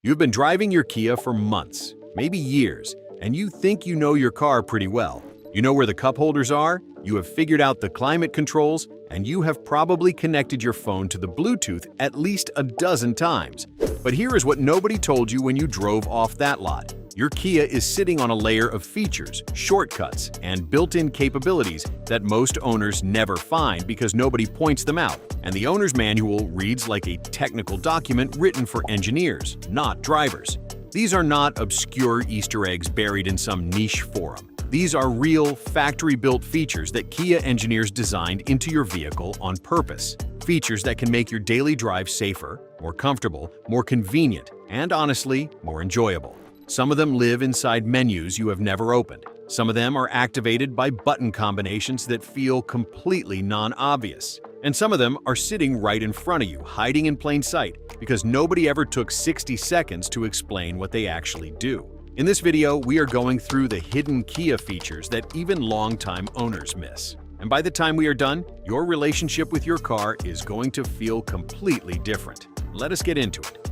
You've been driving your Kia for months, maybe years, and you think you know your car pretty well. You know where the cup holders are, you have figured out the climate controls, and you have probably connected your phone to the Bluetooth at least a dozen times. But here is what nobody told you when you drove off that lot. Your Kia is sitting on a layer of features, shortcuts, and built-in capabilities that most owners never find because nobody points them out. And the owner's manual reads like a technical document written for engineers, not drivers. These are not obscure Easter eggs buried in some niche forum. These are real, factory-built features that Kia engineers designed into your vehicle on purpose. Features that can make your daily drive safer, more comfortable, more convenient, and honestly, more enjoyable. Some of them live inside menus you have never opened. Some of them are activated by button combinations that feel completely non-obvious. And some of them are sitting right in front of you, hiding in plain sight, because nobody ever took 60 seconds to explain what they actually do. In this video, we are going through the hidden Kia features that even longtime owners miss. And by the time we are done, your relationship with your car is going to feel completely different. Let us get into it.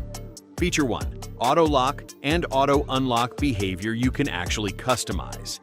Feature 1. Auto-lock and auto-unlock behavior you can actually customize.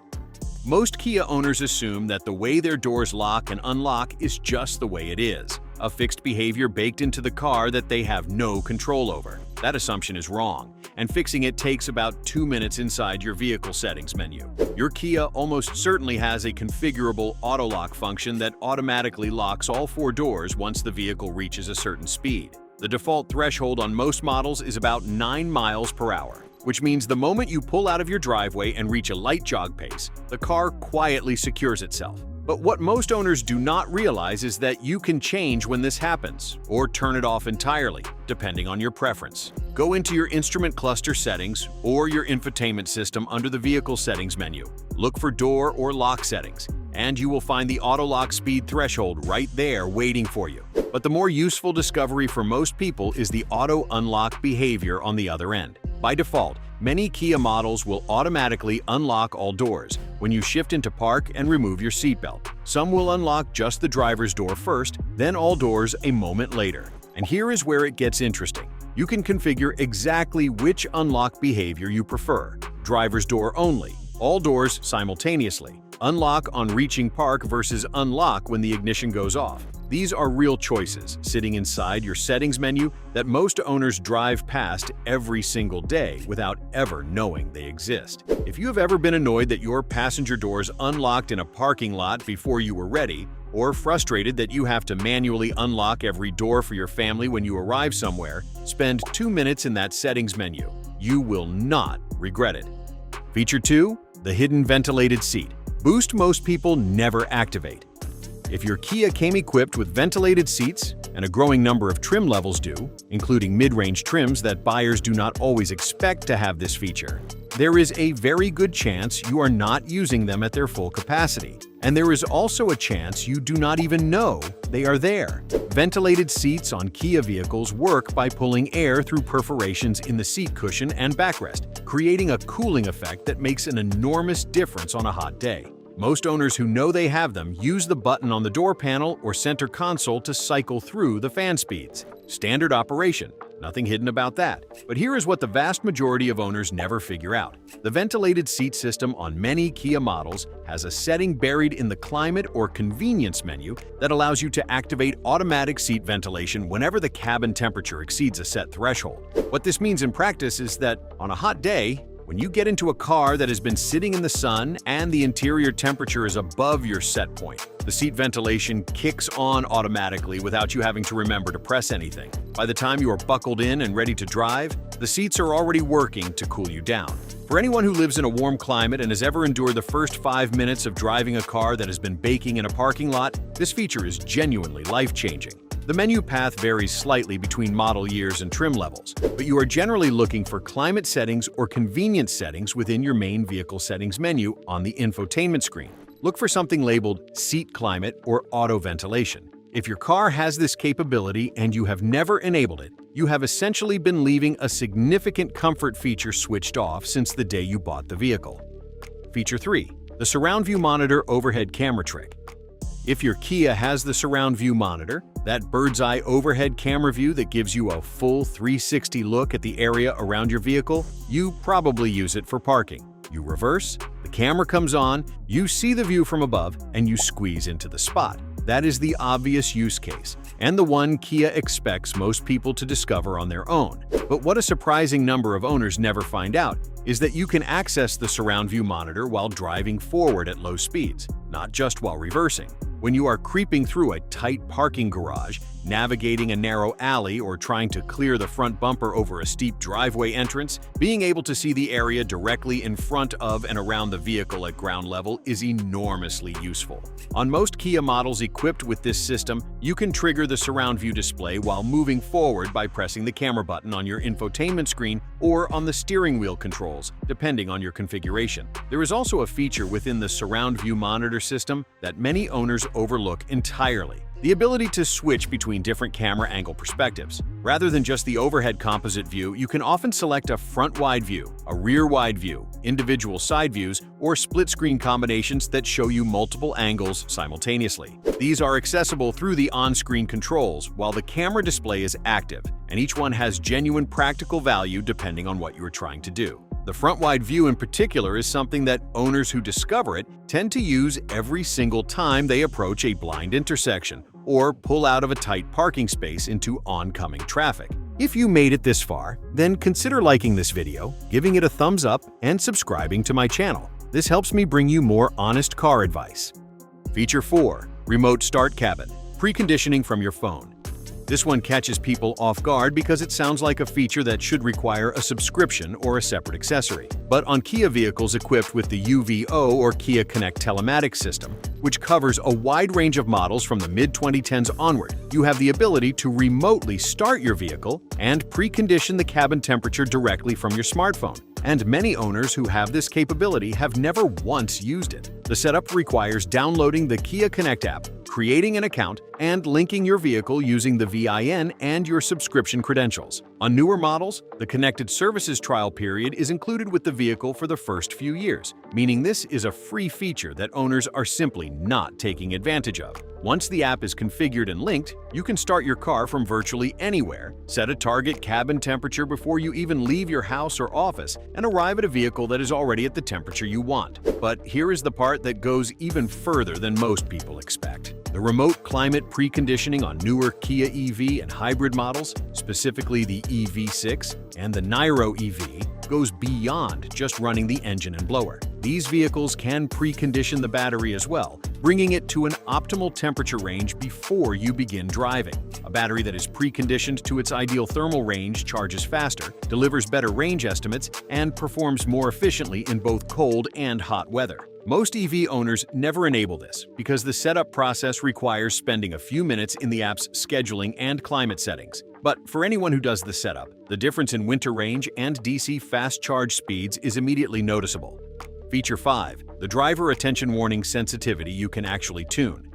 Most Kia owners assume that the way their doors lock and unlock is just the way it is, a fixed behavior baked into the car that they have no control over. That assumption is wrong, and fixing it takes about 2 minutes inside your vehicle settings menu. Your Kia almost certainly has a configurable auto-lock function that automatically locks all 4 doors once the vehicle reaches a certain speed. The default threshold on most models is about 9 miles per hour, which means the moment you pull out of your driveway and reach a light jog pace, the car quietly secures itself. But what most owners do not realize is that you can change when this happens, or turn it off entirely, depending on your preference. Go into your instrument cluster settings or your infotainment system under the vehicle settings menu. Look for door or lock settings, and you will find the auto-lock speed threshold right there waiting for you. But the more useful discovery for most people is the auto-unlock behavior on the other end. By default, many Kia models will automatically unlock all doors when you shift into park and remove your seatbelt. Some will unlock just the driver's door first, then all doors a moment later. And here is where it gets interesting. You can configure exactly which unlock behavior you prefer. Driver's door only, all doors simultaneously, unlock on reaching park versus unlock when the ignition goes off. These are real choices sitting inside your settings menu that most owners drive past every single day without ever knowing they exist. If you have ever been annoyed that your passenger doors unlocked in a parking lot before you were ready, or frustrated that you have to manually unlock every door for your family when you arrive somewhere, spend 2 minutes in that settings menu. You will not regret it. Feature 2. The hidden ventilated seat. Boost most people never activate. If your Kia came equipped with ventilated seats, and a growing number of trim levels do, including mid-range trims that buyers do not always expect to have this feature, there is a very good chance you are not using them at their full capacity. And there is also a chance you do not even know they are there. Ventilated seats on Kia vehicles work by pulling air through perforations in the seat cushion and backrest, creating a cooling effect that makes an enormous difference on a hot day. Most owners who know they have them use the button on the door panel or center console to cycle through the fan speeds. Standard operation, nothing hidden about that. But here is what the vast majority of owners never figure out. The ventilated seat system on many Kia models has a setting buried in the climate or convenience menu that allows you to activate automatic seat ventilation whenever the cabin temperature exceeds a set threshold. What this means in practice is that on a hot day, when you get into a car that has been sitting in the sun and the interior temperature is above your set point, the seat ventilation kicks on automatically without you having to remember to press anything. By the time you are buckled in and ready to drive, the seats are already working to cool you down. For anyone who lives in a warm climate and has ever endured the first 5 minutes of driving a car that has been baking in a parking lot, this feature is genuinely life-changing. The menu path varies slightly between model years and trim levels, but you are generally looking for climate settings or convenience settings within your main vehicle settings menu on the infotainment screen. Look for something labeled Seat Climate or Auto Ventilation. If your car has this capability and you have never enabled it, you have essentially been leaving a significant comfort feature switched off since the day you bought the vehicle. Feature 3. The Surround View Monitor Overhead Camera Trick. If your Kia has the surround view monitor, That bird's-eye overhead camera view that gives you a full 360 look at the area around your vehicle, you probably use it for parking. You reverse, the camera comes on, you see the view from above, and you squeeze into the spot. That is the obvious use case, and the one Kia expects most people to discover on their own. But what a surprising number of owners never find out is that you can access the surround view monitor while driving forward at low speeds, not just while reversing. When you are creeping through a tight parking garage, navigating a narrow alley, or trying to clear the front bumper over a steep driveway entrance, being able to see the area directly in front of and around the vehicle at ground level is enormously useful. On most Kia models equipped with this system, you can trigger the surround view display while moving forward by pressing the camera button on your infotainment screen or on the steering wheel controls, depending on your configuration. There is also a feature within the surround view monitor system that many owners overlook entirely: the ability to switch between different camera angle perspectives. Rather than just the overhead composite view, you can often select a front-wide view, a rear-wide view, individual side views, or split-screen combinations that show you multiple angles simultaneously. These are accessible through the on-screen controls while the camera display is active, and each one has genuine practical value depending on what you are trying to do. The front-wide view in particular is something that owners who discover it tend to use every single time they approach a blind intersection or pull out of a tight parking space into oncoming traffic. If you made it this far, then consider liking this video, giving it a thumbs up, and subscribing to my channel. This helps me bring you more honest car advice. Feature 4. Remote Start Cabin. Preconditioning from your phone. This one catches people off guard because it sounds like a feature that should require a subscription or a separate accessory. But on Kia vehicles equipped with the UVO or Kia Connect telematics system, which covers a wide range of models from the mid-2010s onward, you have the ability to remotely start your vehicle and precondition the cabin temperature directly from your smartphone. And many owners who have this capability have never once used it. The setup requires downloading the Kia Connect app, creating an account, and linking your vehicle using the VIN and your subscription credentials. On newer models, the Connected Services trial period is included with the vehicle for the first few years, meaning this is a free feature that owners are simply not taking advantage of. Once the app is configured and linked, you can start your car from virtually anywhere, set a target cabin temperature before you even leave your house or office, and arrive at a vehicle that is already at the temperature you want. But here is the part that goes even further than most people expect. The remote climate preconditioning on newer Kia EV and hybrid models, specifically the EV6 and the Niro EV, goes beyond just running the engine and blower. These vehicles can precondition the battery as well, bringing it to an optimal temperature range before you begin driving. A battery that is preconditioned to its ideal thermal range charges faster, delivers better range estimates, and performs more efficiently in both cold and hot weather. Most EV owners never enable this because the setup process requires spending a few minutes in the app's scheduling and climate settings. But for anyone who does the setup, the difference in winter range and DC fast charge speeds is immediately noticeable. Feature 5. The driver attention warning sensitivity you can actually tune.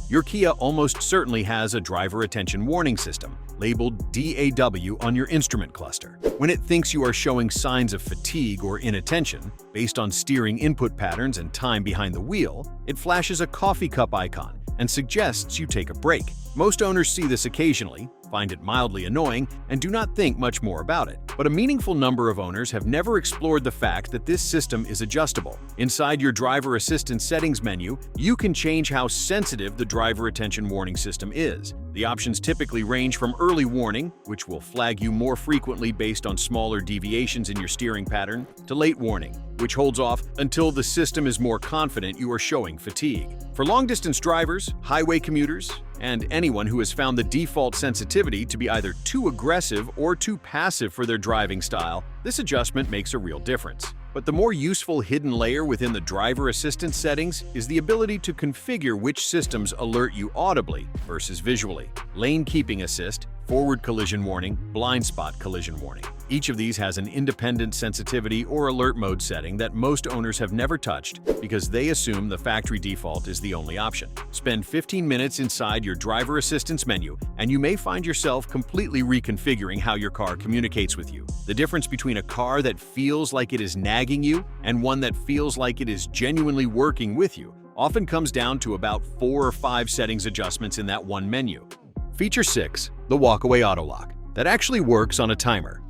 Your Kia almost certainly has a driver attention warning system, labeled DAW, on your instrument cluster. When it thinks you are showing signs of fatigue or inattention, based on steering input patterns and time behind the wheel, it flashes a coffee cup icon and suggests you take a break. Most owners see this occasionally, find it mildly annoying, and do not think much more about it. But a meaningful number of owners have never explored the fact that this system is adjustable. Inside your driver assistance settings menu, you can change how sensitive the driver attention warning system is. The options typically range from early warning, which will flag you more frequently based on smaller deviations in your steering pattern, to late warning, which holds off until the system is more confident you are showing fatigue. For long-distance drivers, highway commuters, and anyone who has found the default sensitivity to be either too aggressive or too passive for their driving style, this adjustment makes a real difference. But the more useful hidden layer within the driver assistance settings is the ability to configure which systems alert you audibly versus visually. Lane keeping assist, forward collision warning, blind spot collision warning. Each of these has an independent sensitivity or alert mode setting that most owners have never touched because they assume the factory default is the only option. Spend 15 minutes inside your driver assistance menu and you may find yourself completely reconfiguring how your car communicates with you. The difference between a car that feels like it is nagging you and one that feels like it is genuinely working with you often comes down to about 4 or 5 settings adjustments in that one menu. Feature 6. The Walkway Autolock. That actually works on a timer.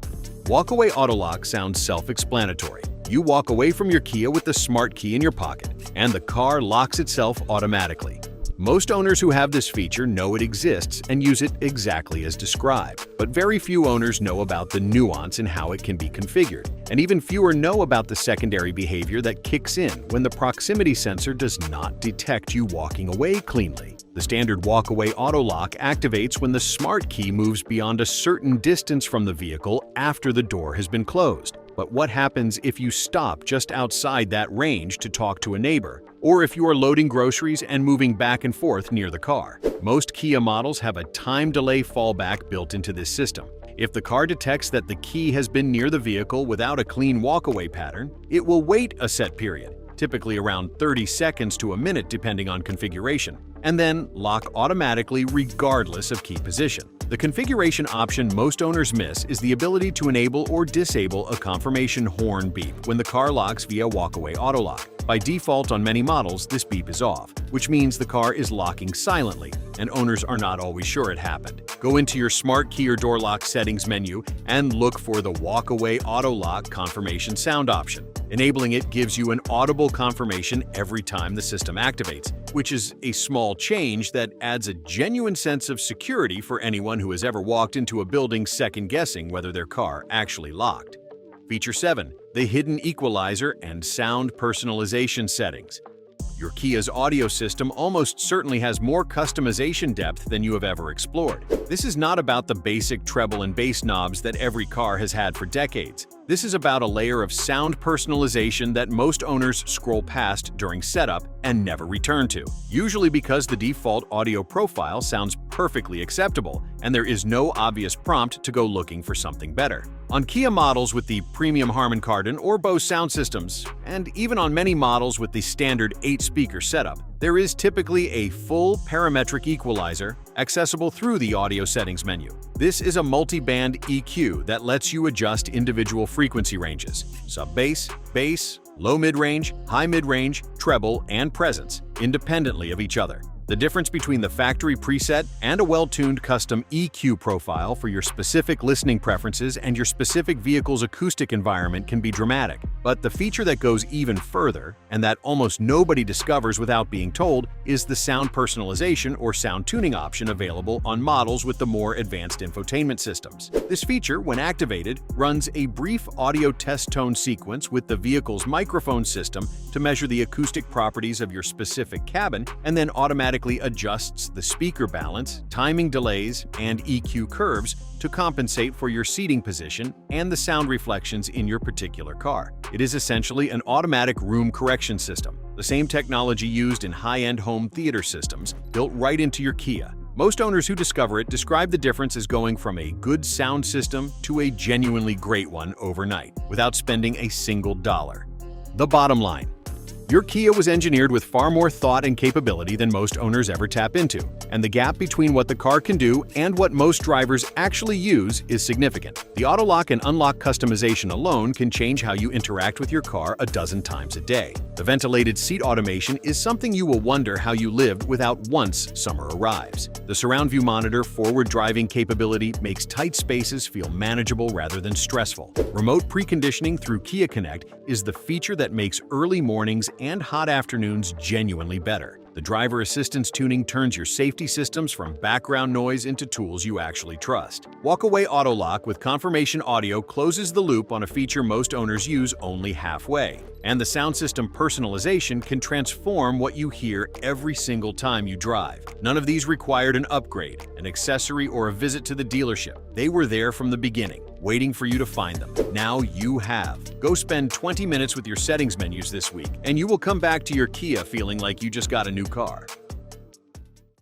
Walkway Autolock sounds self-explanatory. You walk away from your Kia with the smart key in your pocket, and the car locks itself automatically. Most owners who have this feature know it exists and use it exactly as described, but very few owners know about the nuance in how it can be configured, and even fewer know about the secondary behavior that kicks in when the proximity sensor does not detect you walking away cleanly. The standard walkaway auto lock activates when the smart key moves beyond a certain distance from the vehicle after the door has been closed. But what happens if you stop just outside that range to talk to a neighbor, or if you are loading groceries and moving back and forth near the car? Most Kia models have a time delay fallback built into this system. If the car detects that the key has been near the vehicle without a clean walkaway pattern, it will wait a set period, typically around 30 seconds to a minute depending on configuration, and then lock automatically regardless of key position. The configuration option most owners miss is the ability to enable or disable a confirmation horn beep when the car locks via walkaway auto lock. By default on many models, this beep is off, which means the car is locking silently, and owners are not always sure it happened. Go into your smart key or door lock settings menu and look for the walkaway auto lock confirmation sound option. Enabling it gives you an audible confirmation every time the system activates, which is a small change that adds a genuine sense of security for anyone who has ever walked into a building second-guessing whether their car actually locked. Feature 7. The hidden equalizer and sound personalization settings. Your Kia's audio system almost certainly has more customization depth than you have ever explored. This is not about the basic treble and bass knobs that every car has had for decades. This is about a layer of sound personalization that most owners scroll past during setup and never return to, usually because the default audio profile sounds perfectly acceptable and there is no obvious prompt to go looking for something better. On Kia models with the premium Harman Kardon or Bose sound systems, and even on many models with the standard 8-speaker setup, there is typically a full parametric equalizer accessible through the audio settings menu. This is a multi-band EQ that lets you adjust individual frequency ranges: sub-bass, bass, low mid-range, high mid-range, treble, and presence, independently of each other. The difference between the factory preset and a well-tuned custom EQ profile for your specific listening preferences and your specific vehicle's acoustic environment can be dramatic. But the feature that goes even further, and that almost nobody discovers without being told, is the sound personalization or sound tuning option available on models with the more advanced infotainment systems. This feature, when activated, runs a brief audio test tone sequence with the vehicle's microphone system to measure the acoustic properties of your specific cabin, and then automatically adjusts the speaker balance, timing delays, and EQ curves to compensate for your seating position and the sound reflections in your particular car. It is essentially an automatic room correction system, the same technology used in high-end home theater systems, built right into your Kia. Most owners who discover it describe the difference as going from a good sound system to a genuinely great one overnight, without spending a single dollar. The bottom line: your Kia was engineered with far more thought and capability than most owners ever tap into, and the gap between what the car can do and what most drivers actually use is significant. The auto lock and unlock customization alone can change how you interact with your car a dozen times a day. The ventilated seat automation is something you will wonder how you lived without once summer arrives. The surround view monitor forward driving capability makes tight spaces feel manageable rather than stressful. Remote preconditioning through Kia Connect is the feature that makes early mornings and hot afternoons genuinely better. The driver assistance tuning turns your safety systems from background noise into tools you actually trust. Walkaway Auto Lock with confirmation audio closes the loop on a feature most owners use only halfway. And the sound system personalization can transform what you hear every single time you drive. None of these required an upgrade, an accessory, or a visit to the dealership. They were there from the beginning, waiting for you to find them. Now you have. Go spend 20 minutes with your settings menus this week, and you will come back to your Kia feeling like you just got a new car.